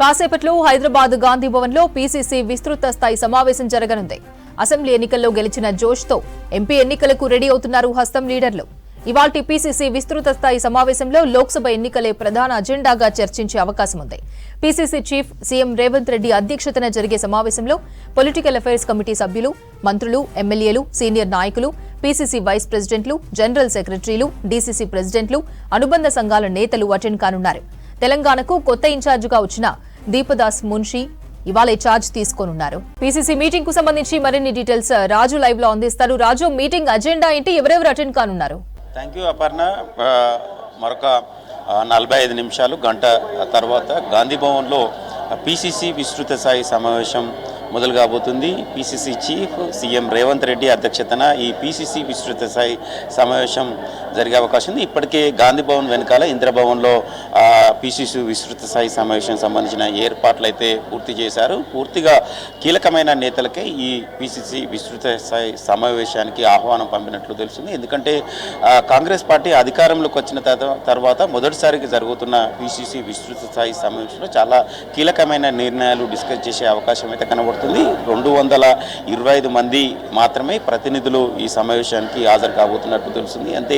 కాసేపట్లో హైదరాబాద్ గాంధీ భవన్ లో పీసీసీ విస్తృత స్థాయి సమావేశం జరగనుంది. అసెంబ్లీ ఎన్నికల్లో గెలిచిన జోష్తో ఎంపీ ఎన్నికలకు రెడీ అవుతున్నారు హస్తం లీడర్లు. ఇవాల్టి పీసీసీ విస్తృత స్థాయి సమావేశంలో లోక్సభ ఎన్నికలే ప్రధాన అజెండాగా చర్చించే అవకాశం ఉంది. PCC chief CM Revanth Reddy అధ్యక్షతన జరిగే సమావేశంలో పొలిటికల్ అఫైర్స్ కమిటీ సభ్యులు, మంత్రులు, ఎమ్మెల్యేలు, సీనియర్ నాయకులు, పీసీసీ వైస్ ప్రెసిడెంట్లు, జనరల్ సెక్రటరీలు, డీసీసీ ప్రెసిడెంట్లు, అనుబంధ సంఘాల నేతలు అటెండ్ కానున్నారు. తెలంగాణకు కొత్త ఇన్ఛార్జిగా వచ్చిన దీపదాస్ మున్షి ఇవాళ ఛార్జ్ తీసుకోనున్నారు. పీసీసీ మీటింగ్ కు సంబంధించి మరిన్ని డీటెయిల్స్ రాజు లైవ్ లో అందిస్తారు. రాజు, మీటింగ్ అజెండా ఏంటి, ఎవరెవరు అటెండ్ కానున్నారు? Thank you Aparna. మరొక 45 నిమిషాలు గంట తర్వాత గాంధీ భవన్లో పీసీసీ విస్తృత స్థాయి సమావేశం మొదలు కాబోతుంది. PCC chief CM Revanth Reddy అధ్యక్షతన ఈ పీసీసీ విస్తృత స్థాయి సమావేశం జరిగే అవకాశం ఉంది. ఇప్పటికే గాంధీ భవన్ వెనకాల ఇంద్రభవన్లో పీసీసీ విస్తృత స్థాయి సమావేశం సంబంధించిన ఏర్పాట్లు అయితే పూర్తి చేశారు. పూర్తిగా కీలకమైన నేతలకే ఈ పీసీసీ విస్తృత స్థాయి సమావేశానికి ఆహ్వానం పంపినట్లు తెలుస్తుంది. ఎందుకంటే కాంగ్రెస్ పార్టీ అధికారంలోకి వచ్చిన తర్వాత మొదటిసారికి జరుగుతున్న పీసీసీ విస్తృత స్థాయి సమావేశంలో చాలా కీలకమైన నిర్ణయాలు డిస్కస్ చేసే అవకాశం అయితే కనబడుతుంది. 225 మంది మాత్రమే ప్రతినిధులు ఈ సమావేశానికి హాజరు కాబోతున్నట్టు తెలుస్తుంది. అంటే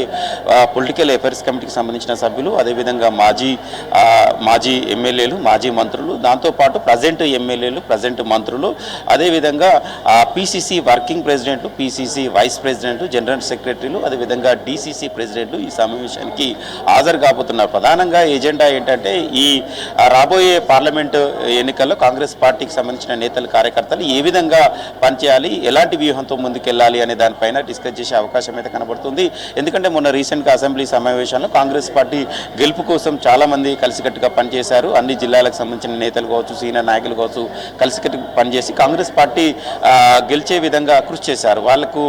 పొలిటికల్ అఫైర్స్ కమిటీకి సంబంధించిన సభ్యులు, అదేవిధంగా మాజీ ఎమ్మెల్యేలు, మాజీ మంత్రులు, దాంతోపాటు ప్రజెంట్ ఎమ్మెల్యేలు, ప్రజెంట్ మంత్రులు, అదేవిధంగా పీసీసీ వర్కింగ్ ప్రెసిడెంట్లు, పీసీసీ వైస్ ప్రెసిడెంట్లు, జనరల్ సెక్రటరీలు, అదేవిధంగా డీసీసీ ప్రెసిడెంట్లు ఈ సమావేశానికి హాజరు కాబోతున్నారు. ప్రధానంగా ఎజెండా ఏంటంటే ఈ రాబోయే పార్లమెంటు ఎన్నికల్లో కాంగ్రెస్ పార్టీకి సంబంధించిన నేతలు, కార్యకర్తలు ఏ విధంగా పనిచేయాలి, ఎలాంటి వ్యూహంతో ముందుకెళ్లాలి అనే దానిపైన డిస్కస్ చేసే అవకాశం అయితే కనబడుతుంది. ఎందుకంటే మొన్న రీసెంట్గా అసెంబ్లీ సమావేశంలో కాంగ్రెస్ పార్టీ గెలుపు కోసం చాలామంది కలిసికట్టుగా పనిచేశారు. అన్ని జిల్లాలకు సంబంధించిన నేతలు కావచ్చు, సీనియర్ నాయకులు కావచ్చు, కలిసికట్టుగా పనిచేసి కాంగ్రెస్ పార్టీ గెలిచే విధంగా కృషి చేశారు. వాళ్లకు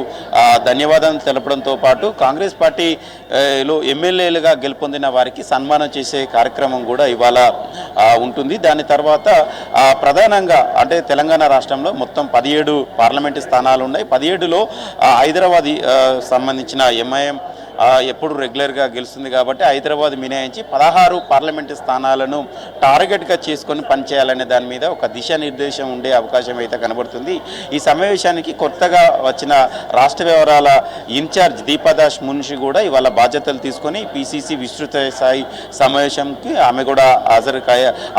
ధన్యవాదాలు తెలపడంతో పాటు కాంగ్రెస్ పార్టీలో ఎమ్మెల్యేలుగా గెలుపొందిన వారికి సన్మానం చేసే కార్యక్రమం కూడా ఇవాళ ఉంటుంది. దాని తర్వాత ప్రధానంగా అంటే తెలంగాణ రాష్ట్రంలో మొత్తం 17 పార్లమెంటు స్థానాలు ఉన్నాయి. 17లో హైదరాబాద్ సంబంధించిన ఎంఐఎం ఎప్పుడు రెగ్యులర్గా గెలుస్తుంది కాబట్టి హైదరాబాద్ మినహాయించి 16 పార్లమెంటు స్థానాలను టార్గెట్గా చేసుకొని పనిచేయాలనే దాని మీద ఒక దిశానిర్దేశం ఉండే అవకాశం అయితే కనబడుతుంది. ఈ సమావేశానికి కొత్తగా వచ్చిన రాష్ట్ర వ్యవహారాల ఇన్ఛార్జ్ దీపదాస్ మున్షి కూడా ఇవాళ బాధ్యతలు తీసుకొని పీసీసీ విస్తృత స్థాయి సమావేశంకి ఆమె కూడా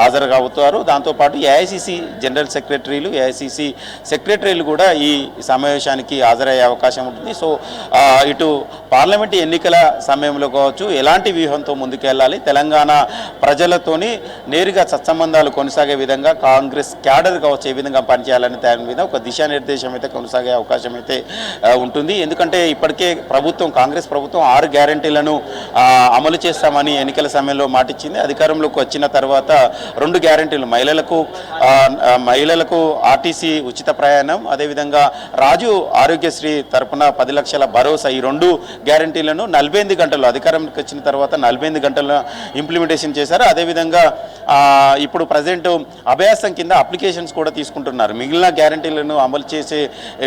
హాజరు అవుతారు. దాంతోపాటు ఏఐసీసీ జనరల్ సెక్రటరీలు, ఏఐసీసీ సెక్రటరీలు కూడా ఈ సమావేశానికి హాజరయ్యే అవకాశం ఉంటుంది. సో ఇటు పార్లమెంటు ఎన్నికల సమయంలో కావచ్చు ఎలాంటి వ్యూహంతో ముందుకెళ్ళాలి, తెలంగాణ ప్రజలతోని నేరుగా సత్సంబంధాలు కొనసాగే విధంగా కాంగ్రెస్ క్యాడర్ కావచ్చు ఏ విధంగా పనిచేయాలనే దాని మీద ఒక దిశానిర్దేశం అయితే కొనసాగే అవకాశం అయితే ఉంటుంది. ఎందుకంటే ఇప్పటికే కాంగ్రెస్ ప్రభుత్వం 6 గ్యారంటీలను అమలు చేస్తామని ఎన్నికల సమయంలో మాటిచ్చింది. అధికారంలోకి వచ్చిన తర్వాత 2 గ్యారంటీలు, మహిళలకు ఆర్టీసీ ఉచిత ప్రయాణం, అదేవిధంగా రాజు ఆరోగ్యశ్రీ తరపున 10 లక్షల భరోసా, ఈ 2 గ్యారంటీలను 48 గంటల్లో అధికారంలోకి వచ్చిన తర్వాత 48 గంటల్లో ఇంప్లిమెంటేషన్ చేశారు. అదేవిధంగా ఇప్పుడు ప్రజెంట్ అభయాసం కింద అప్లికేషన్స్ కూడా తీసుకుంటున్నారు. మిగిలిన గ్యారంటీలను అమలు చేసే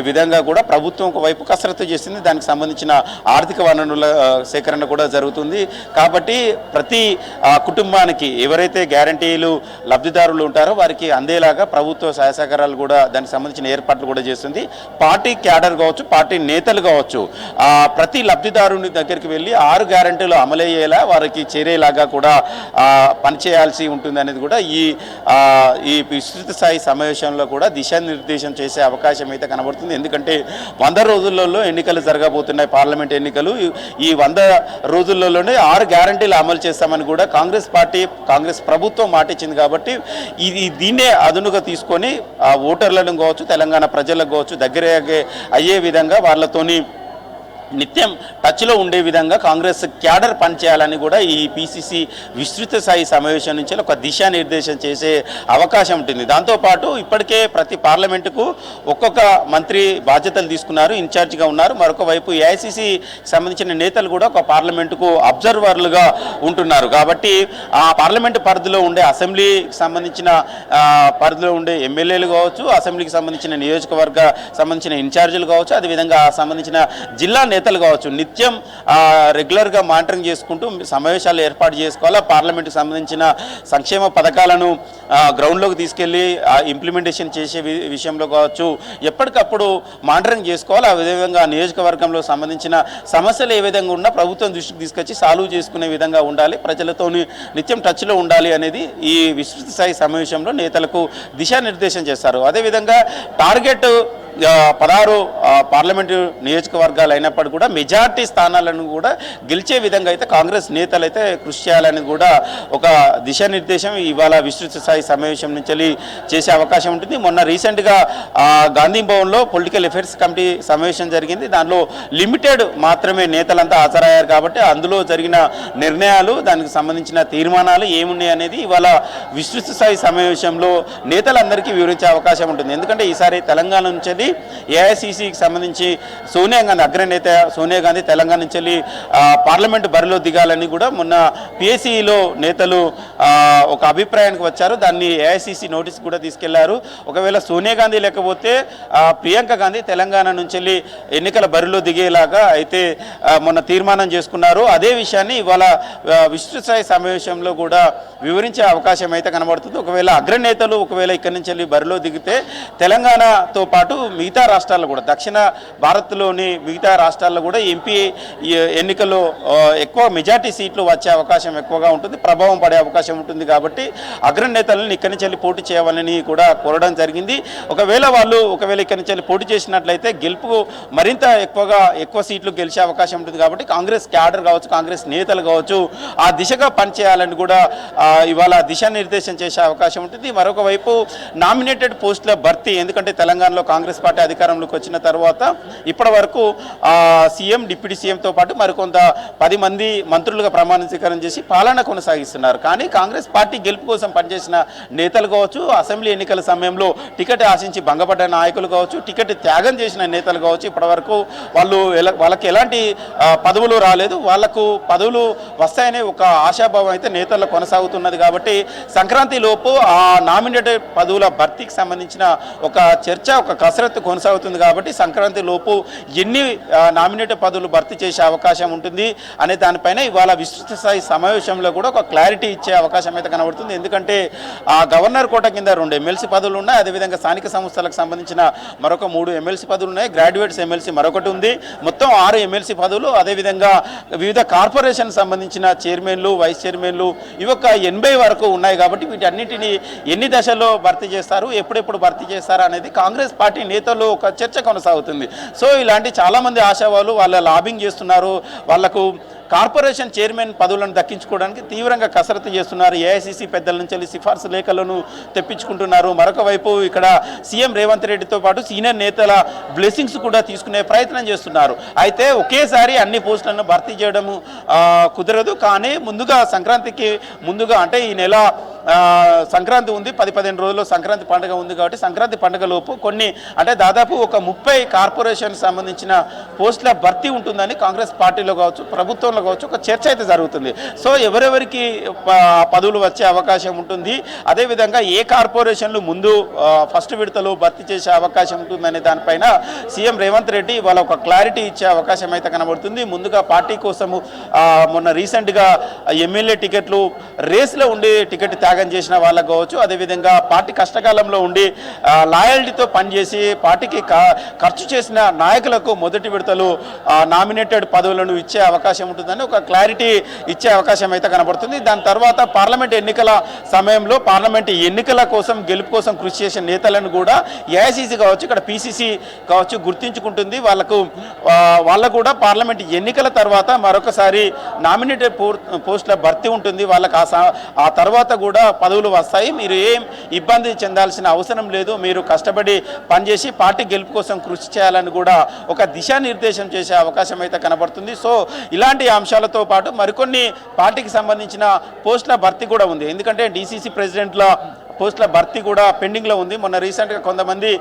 విధంగా కూడా ప్రభుత్వం ఒకవైపు కసరత్తు చేసింది. దానికి సంబంధించిన ఆర్థిక వనరుల సేకరణ కూడా జరుగుతుంది. కాబట్టి ప్రతి కుటుంబానికి ఎవరైతే గ్యారంటీలు లబ్ధిదారులు ఉంటారో వారికి అందేలాగా ప్రభుత్వ సహాయ సహకారాలు కూడా దానికి సంబంధించిన ఏర్పాట్లు కూడా చేస్తుంది. పార్టీ క్యాడర్ కావచ్చు, పార్టీ నేతలు కావచ్చు, ప్రతి లబ్ధిదారుని దగ్గరికి వెళ్ళి 6 గ్యారంటీలు అమలయ్యేలా వారికి చేరేలాగా కూడా పనిచేయాల్సి ఉంటుంది అనేది కూడా ఈ విస్తృత స్థాయి సమావేశంలో కూడా దిశానిర్దేశం చేసే అవకాశం అయితే కనబడుతుంది. ఎందుకంటే 100 రోజులలో ఎన్నికలు జరగబోతున్నాయి, పార్లమెంట్ ఎన్నికలు. ఈ 100 రోజులలోనే 6 గ్యారంటీలు అమలు చేస్తామని కూడా కాంగ్రెస్ ప్రభుత్వం మాటిచ్చింది. కాబట్టి దీన్నే అదునుగా తీసుకొని ఓటర్లను కావచ్చు, తెలంగాణ ప్రజలకు కావచ్చు దగ్గర అయ్యే విధంగా వాళ్ళతోని నిత్యం టచ్లో ఉండే విధంగా కాంగ్రెస్ క్యాడర్ పనిచేయాలని కూడా ఈ పీసీసీ విస్తృత స్థాయి సమావేశం నుంచి ఒక దిశానిర్దేశం చేసే అవకాశం ఉంటుంది. దాంతోపాటు ఇప్పటికే ప్రతి పార్లమెంటుకు ఒక్కొక్క మంత్రి బాధ్యతలు తీసుకున్నారు, ఇన్ఛార్జిగా ఉన్నారు. మరొక వైపు ఏఐసీసీ సంబంధించిన నేతలు కూడా ఒక పార్లమెంటుకు అబ్జర్వర్లుగా ఉంటున్నారు. కాబట్టి ఆ పార్లమెంటు పరిధిలో ఉండే అసెంబ్లీకి సంబంధించిన పరిధిలో ఉండే ఎమ్మెల్యేలు కావచ్చు, అసెంబ్లీకి సంబంధించిన నియోజకవర్గ సంబంధించిన ఇన్ఛార్జీలు కావచ్చు, అదేవిధంగా సంబంధించిన జిల్లా నేతలు కావచ్చు నిత్యం రెగ్యులర్గా మానిటరింగ్ చేసుకుంటూ సమావేశాలు ఏర్పాటు చేసుకోవాలా, పార్లమెంటుకు సంబంధించిన సంక్షేమ పథకాలను గ్రౌండ్లోకి తీసుకెళ్ళి ఇంప్లిమెంటేషన్ చేసే విషయంలో కావచ్చు ఎప్పటికప్పుడు మానిటరింగ్ చేసుకోవాలి. అదేవిధంగా నియోజకవర్గంలో సంబంధించిన సమస్యలు ఏ విధంగా ఉన్నా ప్రభుత్వం దృష్టికి తీసుకొచ్చి సాల్వ్ చేసుకునే విధంగా ఉండాలి, ప్రజలతో నిత్యం టచ్లో ఉండాలి అనేది ఈ విస్తృత స్థాయి సమావేశంలో నేతలకు దిశానిర్దేశం చేస్తారు. అదేవిధంగా టార్గెట్ 16 పార్లమెంటు నియోజకవర్గాలు అయినప్పటికీ కూడా మెజార్టీ స్థానాలను కూడా గెలిచే విధంగా అయితే కాంగ్రెస్ నేతలు అయితే కృషి చేయాలని కూడా ఒక దిశానిర్దేశం ఇవాళ విస్తృత స్థాయి సమావేశం నుంచి చేసే అవకాశం ఉంటుంది. మొన్న రీసెంట్గా గాంధీ భవన్లో పొలిటికల్ అఫైర్స్ కమిటీ సమావేశం జరిగింది. దానిలో లిమిటెడ్ మాత్రమే నేతలంతా హాజరయ్యారు కాబట్టి అందులో జరిగిన నిర్ణయాలు దానికి సంబంధించిన తీర్మానాలు ఏమున్నాయి అనేది ఇవాళ విస్తృత స్థాయి సమావేశంలో నేతలందరికీ వివరించే అవకాశం ఉంటుంది. ఎందుకంటే ఈసారి తెలంగాణ నుంచి ఏఐసిసికి సంబంధించి సోనియా గాంధీ అగ్రనేత సోనియా గాంధీ తెలంగాణ నుంచి పార్లమెంటు బరిలో దిగాలని కూడా మొన్న పిఎస్సిలో నేతలు ఒక అభిప్రాయానికి వచ్చారు. దాన్ని ఏఐసిసి నోటీస్ కూడా తీసుకెళ్లారు. ఒకవేళ సోనియా గాంధీ లేకపోతే ప్రియాంక గాంధీ తెలంగాణ నుంచి ఎన్నికల బరిలో దిగేలాగా అయితే మొన్న తీర్మానం చేసుకున్నారు. అదే విషయాన్ని ఇవాళ విస్తృత స్థాయి సమావేశంలో కూడా వివరించే అవకాశం అయితే కనబడుతుంది. ఒకవేళ అగ్రనేతలు ఒకవేళ ఇక్కడి నుంచి బరిలో దిగితే తెలంగాణతో పాటు మిగతా రాష్ట్రాల్లో కూడా దక్షిణ భారత్లోని మిగతా రాష్ట్రాల్లో కూడా ఎంపీ ఎన్నికల్లో ఎక్కువ మెజార్టీ సీట్లు వచ్చే అవకాశం ఎక్కువగా ఉంటుంది, ప్రభావం పడే అవకాశం ఉంటుంది. కాబట్టి అగ్రనేతలను ఇక్కడి నుంచి పోటీ చేయాలని కూడా కోరడం జరిగింది. ఒకవేళ ఇక్కడి నుంచి పోటీ చేసినట్లయితే గెలుపు మరింత ఎక్కువ సీట్లు గెలిచే అవకాశం ఉంటుంది. కాబట్టి కాంగ్రెస్ క్యాడర్ కావచ్చు, కాంగ్రెస్ నేతలు కావచ్చు ఆ దిశగా పనిచేయాలని కూడా ఇవాళ దిశానిర్దేశం చేసే అవకాశం ఉంటుంది. మరొక వైపు నామినేటెడ్ పోస్టుల భర్తీ, ఎందుకంటే తెలంగాణలో కాంగ్రెస్ పార్టీ అధికారంలోకి వచ్చిన తర్వాత ఇప్పటి వరకు సీఎం డిప్యూటీ సీఎంతో పాటు మరికొంత 10 మంది మంత్రులుగా ప్రమాణ స్వీకారం చేసి పాలన కొనసాగిస్తున్నారు. కానీ కాంగ్రెస్ పార్టీ గెలుపు కోసం పనిచేసిన నేతలు కావచ్చు, అసెంబ్లీ ఎన్నికల సమయంలో టికెట్ ఆశించి భంగపడ్డ నాయకులు కావచ్చు, టికెట్ త్యాగం చేసిన నేతలు కావచ్చు, ఇప్పటివరకు వాళ్ళకి ఎలాంటి పదవులు రాలేదు, వాళ్లకు పదవులు వస్తాయనే ఒక ఆశాభావం అయితే నేతల్లో కొనసాగుతున్నది. కాబట్టి సంక్రాంతి లోపు ఆ నామినేటెడ్ పదవుల భర్తీకి సంబంధించిన ఒక చర్చ, ఒక కసరత్తు కొనసాగుతుంది. కాబట్టి సంక్రాంతి లోపు ఎన్ని నామినేటెడ్ పదవులు భర్తీ చేసే అవకాశం ఉంటుంది అనే దానిపైన ఇవాళ విస్తృత స్థాయి సమావేశంలో కూడా ఒక క్లారిటీ ఇచ్చే అవకాశం అయితే కనబడుతుంది. ఎందుకంటే ఆ గవర్నర్ కోట కింద 2 ఎమ్మెల్సీ పదవులు ఉన్నాయి, అదేవిధంగా స్థానిక సంస్థలకు సంబంధించిన మరొక 3 ఎమ్మెల్సీ పదవులు ఉన్నాయి, గ్రాడ్యుయేట్స్ ఎమ్మెల్సీ మరొకటి ఉంది, మొత్తం 6 ఎమ్మెల్సీ పదవులు. అదేవిధంగా వివిధ కార్పొరేషన్ సంబంధించిన చైర్మన్లు, వైస్ చైర్మన్లు ఇవి ఒక 80 వరకు ఉన్నాయి. కాబట్టి వీటన్నిటిని ఎన్ని దశల్లో భర్తీ చేస్తారు, ఎప్పుడెప్పుడు భర్తీ చేస్తారు అనేది కాంగ్రెస్ పార్టీ నేతల్లో ఒక చర్చ కొనసాగుతుంది. సో ఇలాంటి చాలామంది ఆశావాళ్ళు వాళ్ళ లాబింగ్ చేస్తున్నారు, వాళ్లకు కార్పొరేషన్ చైర్మన్ పదవులను దక్కించుకోవడానికి తీవ్రంగా కసరత్తు చేస్తున్నారు. ఏఐసిసి పెద్దల నుంచి సిఫార్సు లేఖలను తెప్పించుకుంటున్నారు. మరొక వైపు ఇక్కడ సీఎం రేవంత్ రెడ్డితో పాటు సీనియర్ నేతల బ్లెస్సింగ్స్ కూడా తీసుకునే ప్రయత్నం చేస్తున్నారు. అయితే ఒకేసారి అన్ని పోస్టులను భర్తీ చేయడం కుదరదు. కానీ సంక్రాంతికి ముందుగా అంటే ఈ నెల సంక్రాంతి ఉంది, 10-15 రోజుల్లో సంక్రాంతి పండుగ ఉంది. కాబట్టి సంక్రాంతి పండుగలోపు కొన్ని అంటే దాదాపు ఒక 30 కార్పొరేషన్ సంబంధించిన పోస్టుల భర్తీ ఉంటుందని కాంగ్రెస్ పార్టీలో కావచ్చు, ప్రభుత్వంలో కావచ్చు ఒక చర్చ అయితే జరుగుతుంది. సో ఎవరెవరికి పదవులు వచ్చే అవకాశం ఉంటుంది, అదేవిధంగా ఏ కార్పొరేషన్లు ముందు ఫస్ట్ విడతలో భర్తీ చేసే అవకాశం ఉంటుందనే దానిపైన సీఎం రేవంత్ రెడ్డి ఇవాళ ఒక క్లారిటీ ఇచ్చే అవకాశం అయితే కనబడుతుంది. ముందుగా పార్టీ కోసము మొన్న రీసెంట్గా ఎమ్మెల్యే టికెట్లు రేస్లో ఉండి టికెట్ త్యాగం చేసిన వాళ్ళకు కావచ్చు, అదేవిధంగా పార్టీ కష్టకాలంలో ఉండి లాయల్టీతో పనిచేసి పార్టీకి ఖర్చు చేసిన నాయకులకు మొదటి విడతలు నామినేటెడ్ పదవులను ఇచ్చే అవకాశం ఉంటుందని ఒక క్లారిటీ ఇచ్చే అవకాశం అయితే కనబడుతుంది. దాని తర్వాత పార్లమెంట్ ఎన్నికల సమయంలో పార్లమెంట్ ఎన్నికల కోసం గెలుపు కోసం కృషి చేసిన నేతలను కూడా ఏఐసిసి కావచ్చు, ఇక్కడ పిసిసి కావచ్చు గుర్తించుకుంటుంది. వాళ్ళకు కూడా పార్లమెంట్ ఎన్నికల తర్వాత మరొకసారి నామినేటెడ్ పోస్టుల భర్తీ ఉంటుంది. వాళ్ళకి ఆ తర్వాత కూడా పదవులు వస్తాయి. మీరు ఏం ఇబ్బంది చెందాల్సిన అవసరం లేదు, మీరు కష్టపడి పనిచేసి పార్టీ గెలుపు కోసం కృషి చేయాలని కూడా ఒక దిశానిర్దేశం చేసే అవకాశం అయితే కనబడుతుంది. సో ఇలాంటి అంశాలతో పాటు మరికొన్ని పార్టీకి సంబంధించిన పోస్టుల భర్తీ కూడా ఉంది. ఎందుకంటే డీసీసీ ప్రెసిడెంట్ల పోస్టుల భర్తీ కూడా పెండింగ్లో ఉంది. మొన్న రీసెంట్గా కొంతమంది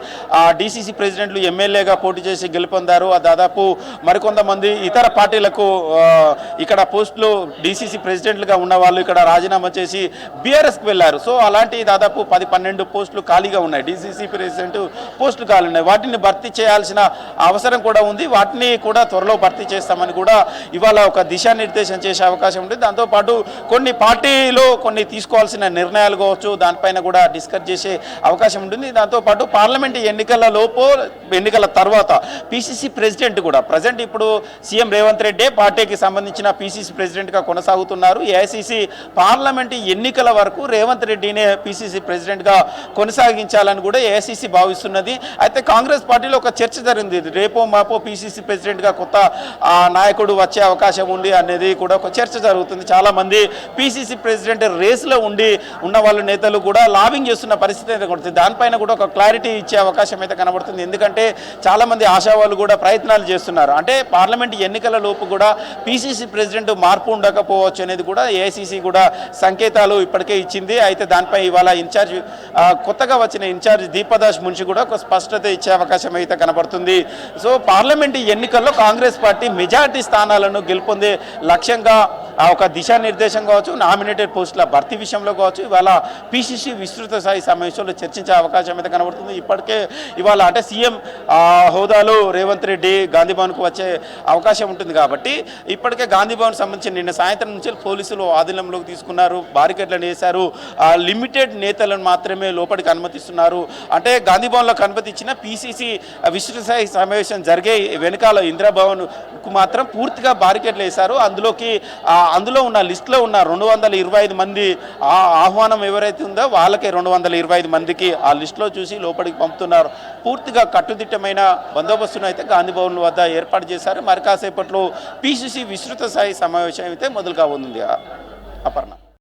డీసీసీ ప్రెసిడెంట్లు ఎమ్మెల్యేగా పోటీ చేసి గెలుపొందారు. దాదాపు మరికొంతమంది ఇతర పార్టీలకు ఇక్కడ పోస్టులు డీసీసీ ప్రెసిడెంట్లుగా ఉన్న వాళ్ళు ఇక్కడ రాజీనామా చేసి బీఆర్ఎస్కి వెళ్ళారు. సో అలాంటి దాదాపు 10-12 పోస్టులు ఖాళీగా ఉన్నాయి. డీసీసీ ప్రెసిడెంట్ పోస్టులు ఖాళీ ఉన్నాయి. వాటిని భర్తీ చేయాల్సిన అవసరం కూడా ఉంది. వాటిని కూడా త్వరలో భర్తీ చేస్తామని కూడా ఇవాళ ఒక దిశానిర్దేశం చేసే అవకాశం ఉంటుంది. దాంతోపాటు కొన్ని పార్టీలో కొన్ని తీసుకోవాల్సిన నిర్ణయాలు కావచ్చు, దానిపైన కూడా డిస్కస్ చేసే అవకాశం ఉంటుంది. దాంతోపాటు పార్లమెంటు ఎన్నికల తర్వాత పీసీసీ ప్రెసిడెంట్ కూడా ప్రజెంట్ ఇప్పుడు సీఎం రేవంత్ రెడ్డి పార్టీకి సంబంధించిన పీసీసీ ప్రెసిడెంట్గా కొనసాగుతున్నారు. ఏఐసీసీ పార్లమెంటు ఎన్నికల వరకు రేవంత్ రెడ్డినే పీసీసీ ప్రెసిడెంట్గా కొనసాగించాలని కూడా ఏఐసీసీ భావిస్తున్నది. అయితే కాంగ్రెస్ పార్టీలో ఒక చర్చ జరిగింది. రేపో మాపో పీసీసీ ప్రెసిడెంట్గా కొత్త నాయకుడు వచ్చే అవకాశం ఉంది అనేది కూడా ఒక చర్చ జరుగుతుంది. చాలామంది పీసీసీ ప్రెసిడెంట్ రేస్లో ఉన్న వాళ్ళ నేతలు కూడా లాబింగ్ చేస్తున్న పరిస్థితి అయితే కనబడుతుంది. దానిపైన కూడా ఒక క్లారిటీ ఇచ్చే అవకాశం అయితే కనబడుతుంది. ఎందుకంటే చాలామంది ఆశావాళ్ళు కూడా ప్రయత్నాలు చేస్తున్నారు. అంటే పార్లమెంట్ ఎన్నికల లోపు కూడా పీసీసీ ప్రెసిడెంట్ మార్పు ఉండకపోవచ్చు అనేది కూడా ఏఐసీసీ కూడా సంకేతాలు ఇప్పటికే ఇచ్చింది. అయితే దానిపై ఇవాళ కొత్తగా వచ్చిన ఇన్ఛార్జ్ దీపదాస్ మున్షి కూడా ఒక స్పష్టత ఇచ్చే అవకాశం అయితే కనబడుతుంది. సో పార్లమెంటు ఎన్నికల్లో కాంగ్రెస్ పార్టీ మెజారిటీ స్థానాలను గెలుపొందే లక్ష్యంగా ఒక దిశానిర్దేశం కావచ్చు, నామినేటెడ్ పోస్టుల భర్తీ విషయంలో కావచ్చు, ఇవాళ పీసీసీ విస్తృత స్థాయి సమావేశంలో చర్చించే అవకాశం అయితే కనబడుతుంది. ఇప్పటికే ఇవాళ అంటే సీఎం హోదాలో రేవంత్ రెడ్డి గాంధీ భవన్కు వచ్చే అవకాశం ఉంటుంది. కాబట్టి ఇప్పటికే గాంధీ భవన్ సంబంధించి నిన్న సాయంత్రం నుంచి పోలీసులు ఆధీనంలోకి తీసుకున్నారు, బారికేడ్లను వేశారు. లిమిటెడ్ నేతలను మాత్రమే లోపలికి అనుమతిస్తున్నారు. అంటే గాంధీ భవన్లోకి అనుమతి ఇచ్చిన పీసీసీ విస్తృత స్థాయి సమావేశం జరిగే వెనుకాల ఇందిరాభవన్కు మాత్రం పూర్తిగా బారికేడ్లు వేశారు. అందులో ఉన్న లిస్టులో ఉన్న 225 మంది ఆహ్వానం ఎవరైతే ఉందో వాళ్ళకే 225 మందికి ఆ లిస్టులో చూసి లోపలికి పంపుతున్నారు. పూర్తిగా కట్టుదిట్టమైన బందోబస్తును అయితే గాంధీ భవన్ వద్ద ఏర్పాటు చేశారు. మరి కాసేపట్లో పీసీసీ విస్తృత స్థాయి సమావేశం అయితే మొదలు కాబోతుంది. అపర్ణ.